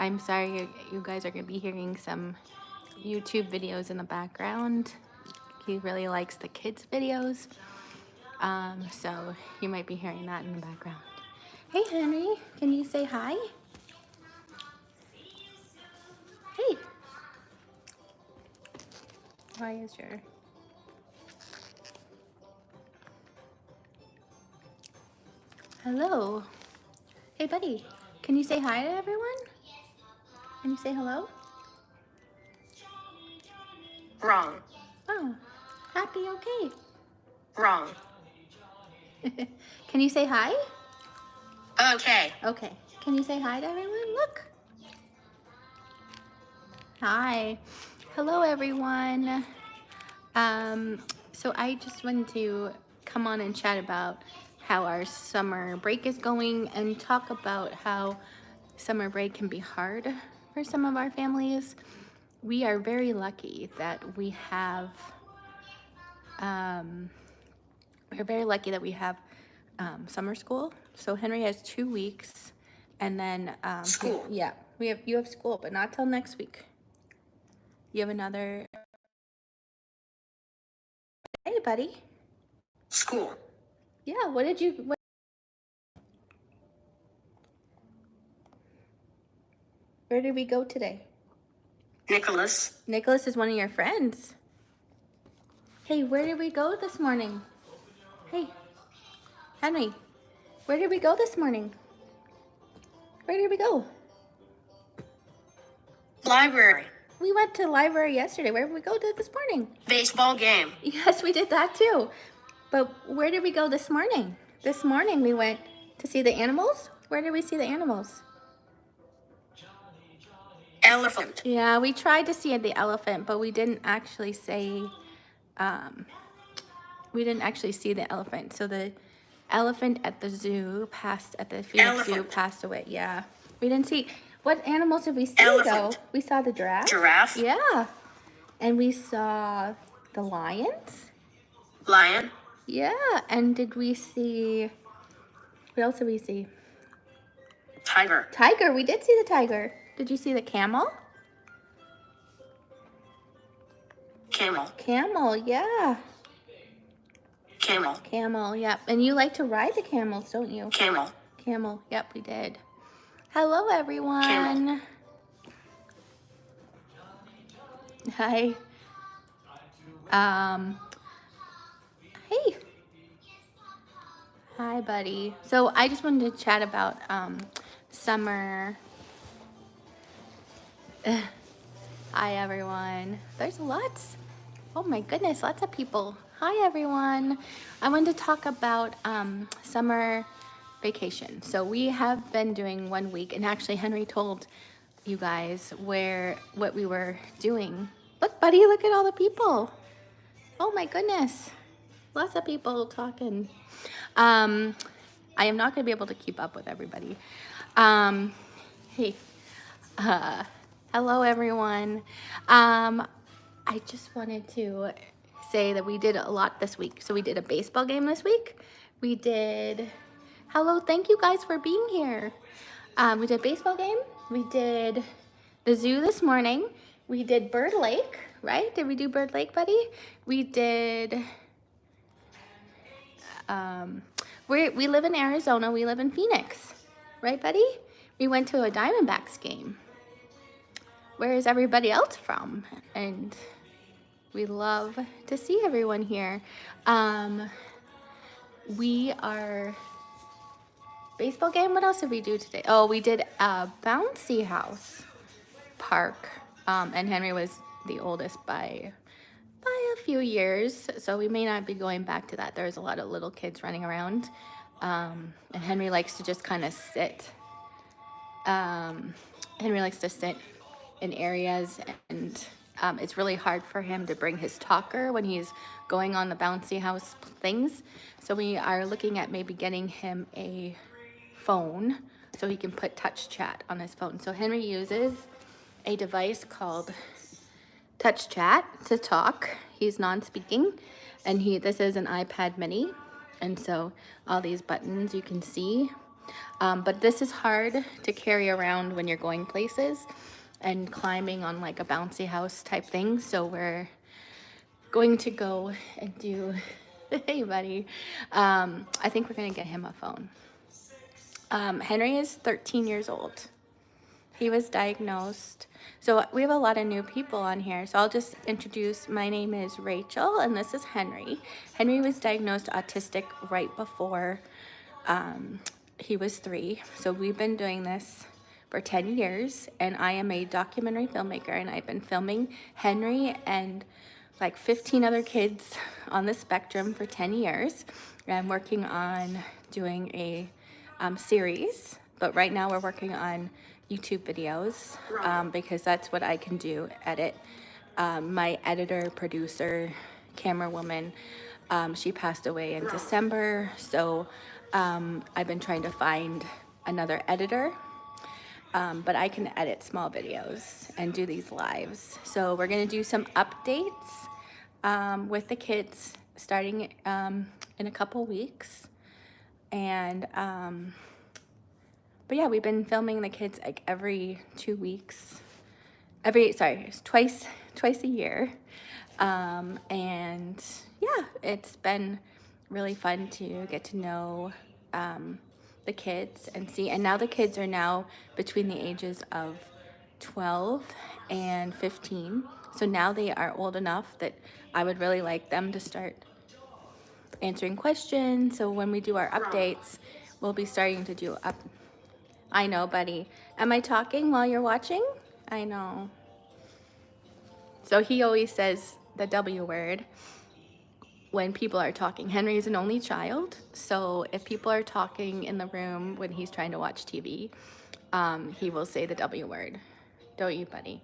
I'm sorry you guys are going to be hearing some YouTube videos in the background. He really likes the kids' videos. So you might be hearing that in the background. Hey, Henry, can you say hi? Hey. Why is your... Hello. Hey, buddy. Can you say hi to everyone? Can you say hello? Wrong. Oh, happy, okay. Wrong. Can you say hi? Okay. Okay. Can you say hi to everyone? Look. Hi. Hello, everyone. So I just wanted to come on and chat about how our summer break is going and talk about how summer break can be hard for some of our families. We are very lucky that we have summer school. So Henry has 2 weeks, and then School. you have school, but not till next week. You have another. Hey, buddy. School. Yeah. Where did we go today? Nicholas. Nicholas is one of your friends. Hey, where did we go this morning? Hey, Henry, where did we go this morning? Where did we go? Library. We went to the library yesterday. Where did we go to this morning? Baseball game. Yes, we did that too. But where did we go this morning? This morning we went to see the animals. Where did we see the animals? Elephant. Yeah, we tried to see the elephant, but we didn't actually see the elephant. So the elephant at the zoo at the Phoenix Zoo passed away. Yeah. We didn't see. What animals did we see though? We saw the giraffe. Giraffe. Yeah. And we saw the lions. Lion. Yeah. And did we see, what else did we see? Tiger. Tiger. We did see the tiger. Did you see the camel? Camel. Camel, yeah. Camel. Camel, yep. And you like to ride the camels, don't you? Camel. Camel, yep, we did. Hello, everyone. Camel. Hi. Hey. Hi, buddy. So I just wanted to chat about summer. Hi, everyone. There's lots. Oh my goodness, lots of people. Hi, everyone. I wanted to talk about summer vacation. So we have been doing 1 week, and actually Henry told you guys what we were doing. Look, buddy, look at all the people. Oh my goodness. Lots of people talking. I am not going to be able to keep up with everybody. Hey. Hello, everyone. I just wanted to say that we did a lot this week. So we did a baseball game this week. We did, hello, thank you guys for being here. We did a baseball game. We did the zoo this morning. We did Bird Lake, right? Did we do Bird Lake, buddy? We did, we live in Arizona. We live in Phoenix, right, buddy? We went to a Diamondbacks game. Where is everybody else from? And we love to see everyone here. We are baseball game. What else did we do today? Oh, we did a bouncy house park. And Henry was the oldest by a few years, so we may not be going back to that. There's a lot of little kids running around, and Henry likes to just kind of sit. Henry likes to sit in areas, and it's really hard for him to bring his talker when he's going on the bouncy house things. So we are looking at maybe getting him a phone so he can put touch chat on his phone. So Henry uses a device called touch chat to talk. He's non-speaking, and this is an iPad mini, and so all these buttons you can see, But this is hard to carry around when you're going places and climbing on like a bouncy house type thing. So we're going to go and do, hey buddy, I think we're gonna get him a phone. Henry is 13 years old. He was diagnosed. So we have a lot of new people on here. So I'll just introduce, my name is Rachel and this is Henry. Henry was diagnosed autistic right before he was 3. So we've been doing this for 10 years and I am a documentary filmmaker and I've been filming Henry and like 15 other kids on the spectrum for 10 years. I'm working on doing a series, but right now we're working on YouTube videos because that's what I can do, edit. My editor, producer, camera woman, she passed away in December, so I've been trying to find another editor, but I can edit small videos and do these lives. So we're gonna do some updates with the kids starting in a couple weeks. And but yeah, we've been filming the kids like every 2 weeks, twice a year. And yeah, it's been really fun to get to know the kids and see. And now the kids are now between the ages of 12 and 15. So now they are old enough that I would really like them to start answering questions. So when we do our updates, we'll be starting to do I know, buddy. Am I talking while you're watching? I know. So he always says the W word when people are talking. Henry's an only child, so if people are talking in the room when he's trying to watch TV, he will say the W word. Don't you, buddy?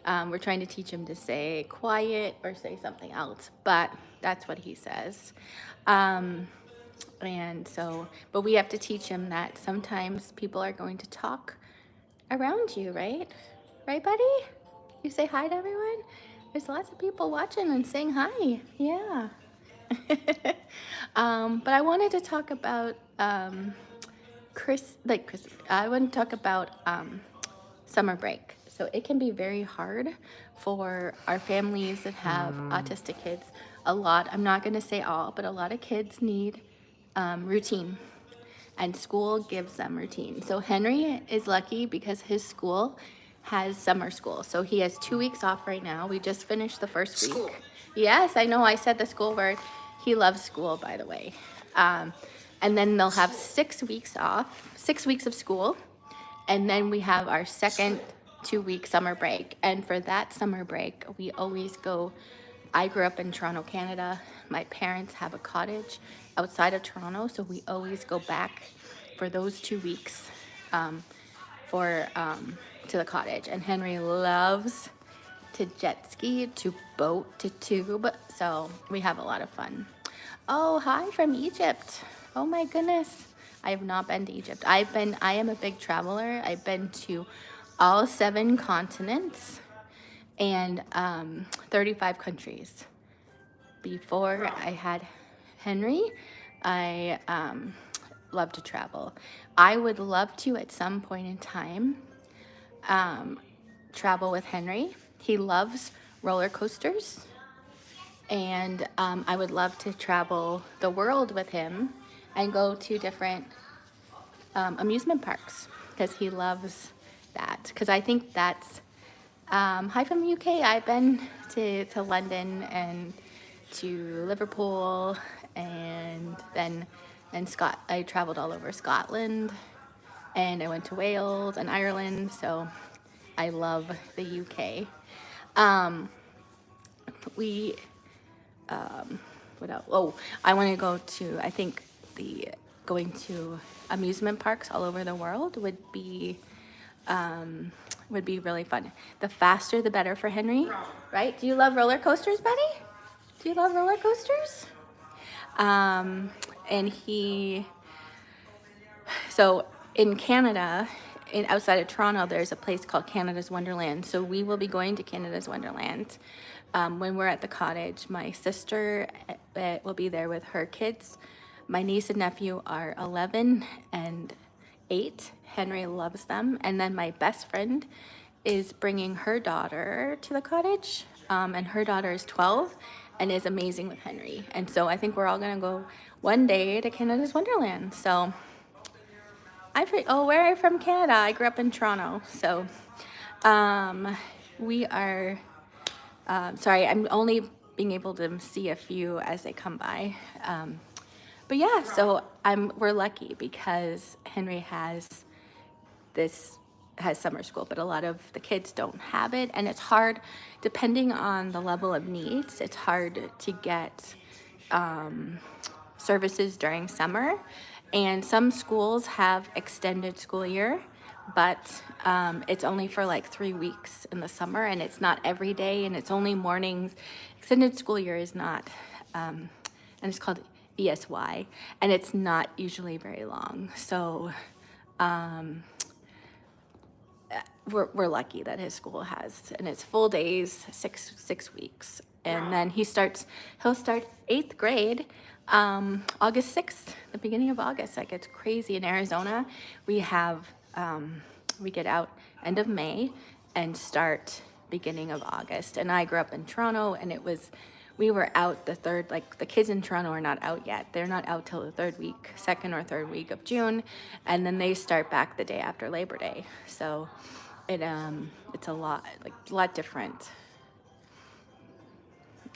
We're trying to teach him to say quiet or say something else, but that's what he says. And so, but we have to teach him that sometimes people are going to talk around you, right? Right, buddy? You say hi to everyone? There's lots of people watching and saying hi. Yeah. But I wanted to talk about I want to talk about summer break. So it can be very hard for our families that have autistic kids. I'm not going to say all, but a lot of kids need routine, and school gives them routine. So Henry is lucky because his school has summer school. So he has 2 weeks off right now. We just finished the first week. School. Yes, I know I said the school word. He loves school, by the way. And then they'll have 6 weeks off, 6 weeks of school. And then we have our second 2-week summer break. And for that summer break, we always go. I grew up in Toronto, Canada. My parents have a cottage outside of Toronto, so we always go back for those 2 weeks to the cottage. And Henry loves to jet ski, to boat, to tube, so we have a lot of fun. Oh, hi from Egypt. Oh my goodness. I have not been to Egypt. I am a big traveler. I've been to all 7 continents and 35 countries. Before I had Henry, I love to travel. I would love to at some point in time travel with Henry. He loves roller coasters, and I would love to travel the world with him and go to different amusement parks because he loves that. Because I think that's hi from UK. I've been to London and to Liverpool, and then I traveled all over Scotland, and I went to Wales and Ireland. So I love the UK. What else? Oh, I want to go to, I think going to amusement parks all over the world would be really fun. The faster, the better for Henry, right? Do you love roller coasters, buddy? Do you love roller coasters? So in Canada, outside of Toronto, there's a place called Canada's Wonderland. So we will be going to Canada's Wonderland when we're at the cottage. My sister will be there with her kids. My niece and nephew are 11 and 8. Henry loves them. And then my best friend is bringing her daughter to the cottage, and her daughter is 12 and is amazing with Henry. And so I think we're all gonna go one day to Canada's Wonderland. So where are you from? Canada. I grew up in Toronto. So we are, sorry, I'm only being able to see a few as they come by. But yeah, so we're lucky because Henry has summer school, but a lot of the kids don't have it, and it's hard, depending on the level of needs, it's hard to get services during summer. And some schools have extended school year, but it's only for like 3 weeks in the summer, and it's not every day, and it's only mornings. Extended school year is not, and it's called ESY, and it's not usually very long. So we're lucky that his school has, and it's full days, six weeks, and then he'll start 8th grade August 6th, the beginning of August. Like, it's crazy. In Arizona, we get out end of May and start beginning of August. And I grew up in Toronto, and we were out the kids in Toronto are not out yet. They're not out till the second or third week of June, and then they start back the day after Labor Day. So it's a lot different.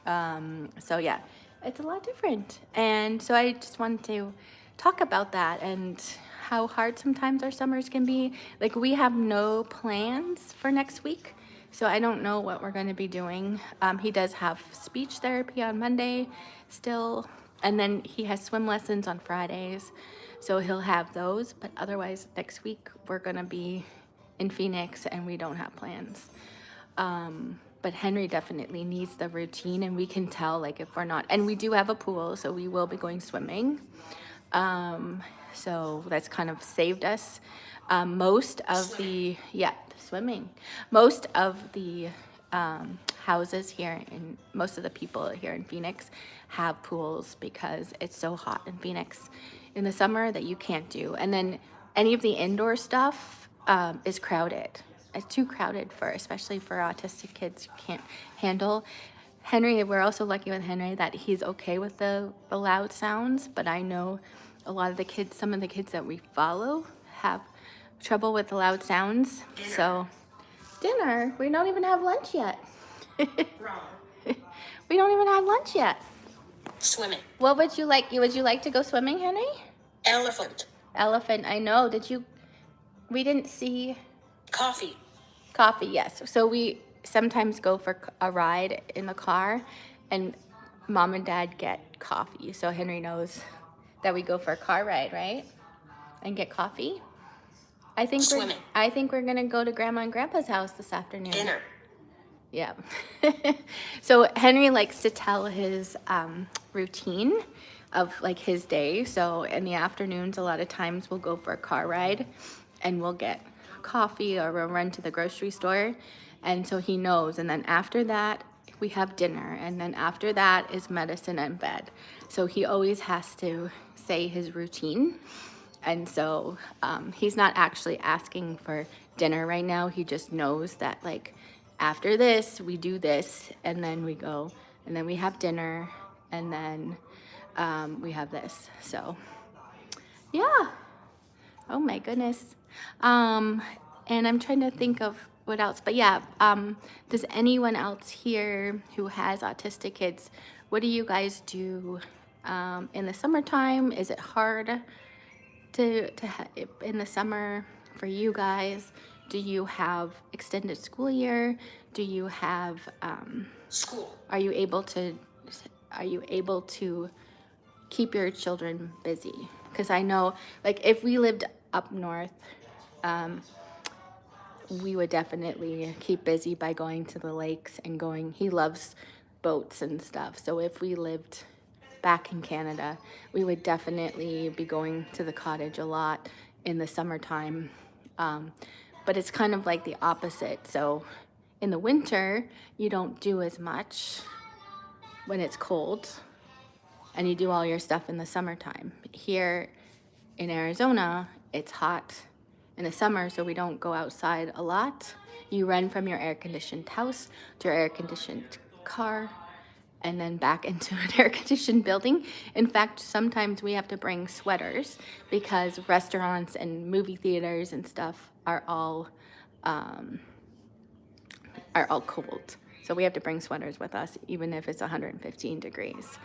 So yeah, it's a lot different. And so I just wanted to talk about that and how hard sometimes our summers can be. Like, we have no plans for next week, so I don't know what we're going to be doing. He does have speech therapy on Monday still, and then he has swim lessons on Fridays, so he'll have those. But otherwise, next week we're going to be in Phoenix, and we don't have plans. But Henry definitely needs the routine, and we can tell, like, if we're not, and we do have a pool, so we will be going swimming. So that's kind of saved us. Most of the houses here, and most of the people here in Phoenix have pools because it's so hot in Phoenix in the summer that you can't do. And then any of the indoor stuff is crowded. It's too crowded especially for autistic kids who can't handle. Henry, we're also lucky with Henry that he's okay with the loud sounds, but I know some of the kids that we follow have trouble with the loud sounds. Dinner. So, dinner? We don't even have lunch yet. Wrong. We don't even have lunch yet. Swimming. What would you like? Would you like to go swimming, Henry? Elephant. Elephant, I know. We didn't see... Coffee. Coffee, yes. So we sometimes go for a ride in the car, and Mom and Dad get coffee. So Henry knows that we go for a car ride, right? And get coffee. I think we're gonna go to Grandma and Grandpa's house this afternoon. Dinner. Yeah. So Henry likes to tell his routine of like his day. So in the afternoons, a lot of times we'll go for a car ride, and we'll get coffee, or we'll run to the grocery store, and so he knows. And then after that we have dinner, and then after that is medicine and bed. So he always has to say his routine. And so he's not actually asking for dinner right now. He just knows that, like, after this we do this, and then we go, and then we have dinner, and then we have this. So yeah. Oh my goodness. And I'm trying to think of what else, but yeah, does anyone else here who has autistic kids, what do you guys do in the summertime? Is it hard in the summer for you guys? Do you have extended school year? Do you have School. Are you able to keep your children busy? Because I know, like, if we lived up north, we would definitely keep busy by going to the lakes and he loves boats and stuff. So if we lived back in Canada, we would definitely be going to the cottage a lot in the summertime. But it's kind of like the opposite. So in the winter, you don't do as much when it's cold, and you do all your stuff in the summertime. Here in Arizona, it's hot in the summer, so we don't go outside a lot. You run from your air-conditioned house to your air-conditioned car and then back into an air-conditioned building. In fact, sometimes we have to bring sweaters because restaurants and movie theaters and stuff are all cold. So we have to bring sweaters with us, even if it's 115 degrees.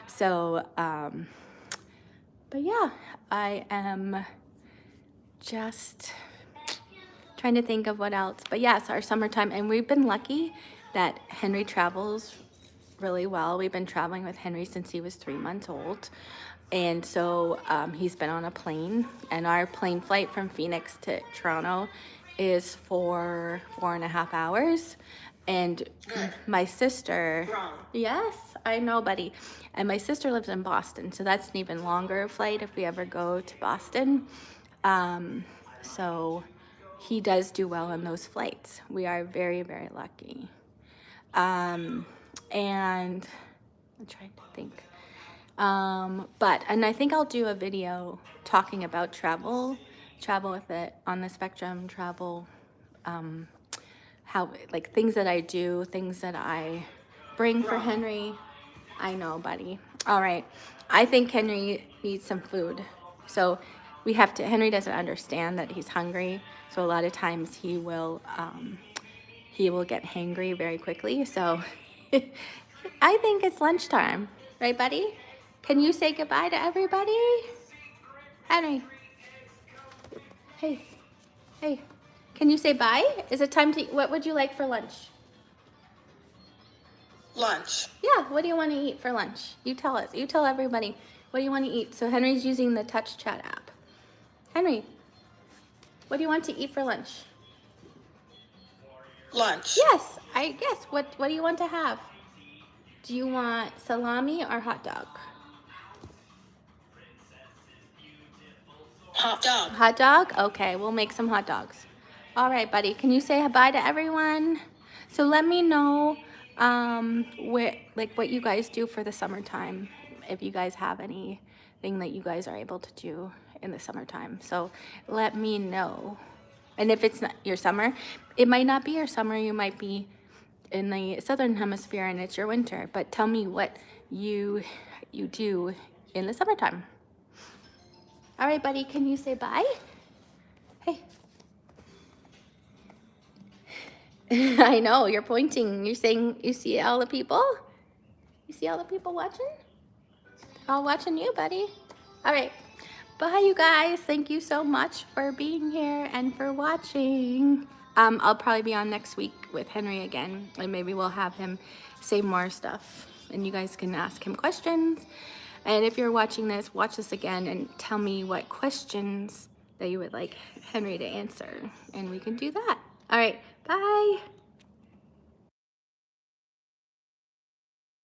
So, but yeah, I am just trying to think of what else. But yes, our summertime, and we've been lucky that Henry travels really well. We've been traveling with Henry since he was 3 months old. And so he's been on a plane, and our plane flight from Phoenix to Toronto is for 4.5 hours. And my sister, Wrong. yes, I know, buddy. And my sister lives in Boston, so that's an even longer flight if we ever go to Boston. So he does do well on those flights. We are very, very lucky. And I'm trying to think. And I think I'll do a video talking about travel with it on the spectrum, how, like, things that I do, things that I bring for Henry. I know, buddy. All right. I think Henry needs some food. So Henry doesn't understand that he's hungry. So a lot of times he will get hangry very quickly. So I think it's lunchtime. Right, buddy? Can you say goodbye to everybody? Henry. Hey. Hey. Can you say bye? Is it time to eat? What would you like for lunch? Lunch. Yeah, what do you want to eat for lunch? You tell us. You tell everybody. What do you want to eat? So Henry's using the Touch Chat app. Henry, what do you want to eat for lunch? Lunch. Yes, I guess. What do you want to have? Do you want salami or hot dog? Hot dog. Hot dog? Okay, we'll make some hot dogs. All right, buddy. Can you say bye to everyone? So let me know what you guys do for the summertime, if you guys have anything that you guys are able to do in the summertime. So let me know. And if it's not your summer, it might not be your summer. You might be in the southern hemisphere and it's your winter. But tell me what you do in the summertime. All right, buddy. Can you say bye? Hey. I know, you're pointing. You're saying you see all the people? You see all the people watching? All watching you, buddy. All right. Bye, you guys. Thank you so much for being here and for watching. I'll probably be on next week with Henry again, and maybe we'll have him say more stuff, and you guys can ask him questions. And if you're watching this, watch this again and tell me what questions that you would like Henry to answer, and we can do that. All right. Bye.